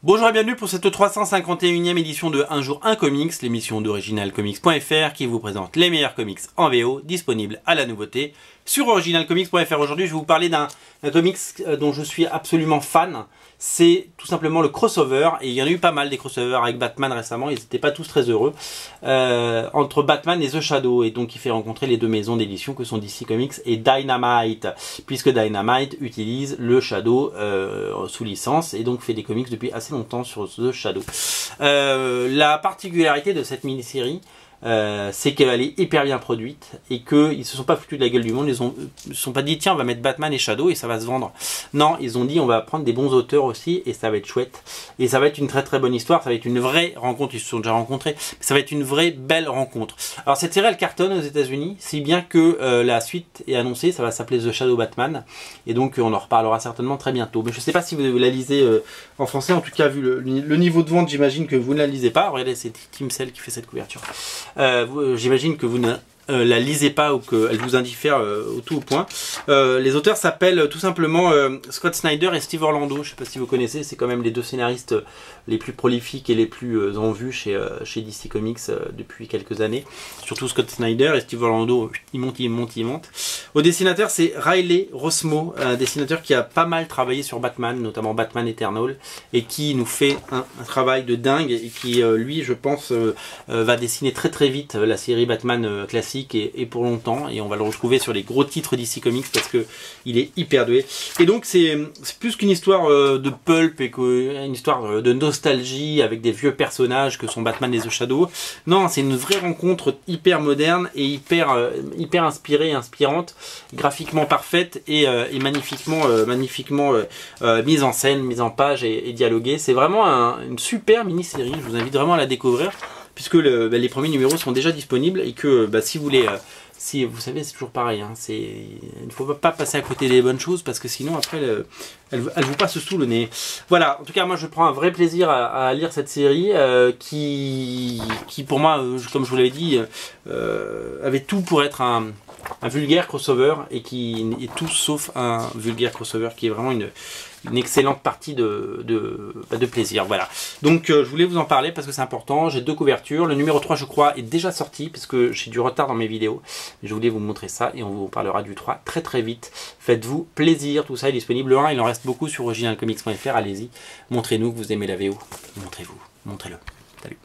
Bonjour et bienvenue pour cette 351e édition de Un jour un comics, l'émission d'originalcomics.fr qui vous présente les meilleurs comics en VO disponibles à la nouveauté sur originalcomics.fr. Aujourd'hui, je vais vous parler d'un comics dont je suis absolument fan. C'est tout simplement le crossover, et il y en a eu pas mal des crossovers avec Batman récemment, ils n'étaient pas tous très heureux, entre Batman et The Shadow, et donc il fait rencontrer les deux maisons d'édition que sont DC Comics et Dynamite, puisque Dynamite utilise le Shadow sous licence, et donc fait des comics depuis assez longtemps sur The Shadow. La particularité de cette mini-série, c'est qu'elle est hyper bien produite et qu'ils se sont pas foutus de la gueule du monde. Ils se sont pas dit tiens on va mettre Batman et Shadow et ça va se vendre. Non, ils ont dit on va prendre des bons auteurs aussi et ça va être chouette. Et ça va être une très très bonne histoire, ça va être une vraie rencontre, ils se sont déjà rencontrés, mais ça va être une vraie belle rencontre. Alors cette série elle cartonne aux États-Unis, si bien que la suite est annoncée, ça va s'appeler The Shadow Batman et donc on en reparlera certainement très bientôt. Mais je sais pas si vous la lisez en français, en tout cas vu le niveau de vente, j'imagine que vous ne la lisez pas. Regardez, c'est Tim Sale qui fait cette couverture. J'imagine que vous ne la lisez pas ou qu'elle vous indiffère au tout au point. Les auteurs s'appellent tout simplement Scott Snyder et Steve Orlando. Je ne sais pas si vous connaissez, c'est quand même les deux scénaristes les plus prolifiques et les plus en vue chez DC Comics depuis quelques années. Surtout Scott Snyder et Steve Orlando, il monte. Au dessinateur, c'est Riley Rossmo, un dessinateur qui a pas mal travaillé sur Batman, notamment Batman Eternal, et qui nous fait un travail de dingue et qui, lui, je pense, va dessiner très très vite la série Batman classique et pour longtemps, et on va le retrouver sur les gros titres DC Comics parce que il est hyper doué. Et donc c'est plus qu'une histoire de pulp et une histoire de nostalgie avec des vieux personnages que sont Batman et The Shadow. Non, c'est une vraie rencontre hyper moderne et hyper inspirée et inspirante, graphiquement parfaite et magnifiquement mise en scène, mise en page et dialoguée. C'est vraiment une super mini-série, je vous invite vraiment à la découvrir puisque les premiers numéros sont déjà disponibles et que si vous voulez... si vous savez, c'est toujours pareil, hein, il ne faut pas passer à côté des bonnes choses parce que sinon après elle vous passe sous le nez. Voilà, en tout cas moi je prends un vrai plaisir à lire cette série qui pour moi, comme je vous l'avais dit, avait tout pour être un vulgaire crossover et qui est tout sauf un vulgaire crossover, qui est vraiment une excellente partie de plaisir. Voilà, donc je voulais vous en parler parce que c'est important. J'ai deux couvertures, le numéro 3 je crois est déjà sorti parce que j'ai du retard dans mes vidéos, je voulais vous montrer ça et on vous parlera du 3 très très vite. Faites-vous plaisir, tout ça est disponible. Le 1 il en reste beaucoup sur originalcomics.fr, allez-y, montrez-nous que vous aimez la VO, montrez-le. Salut.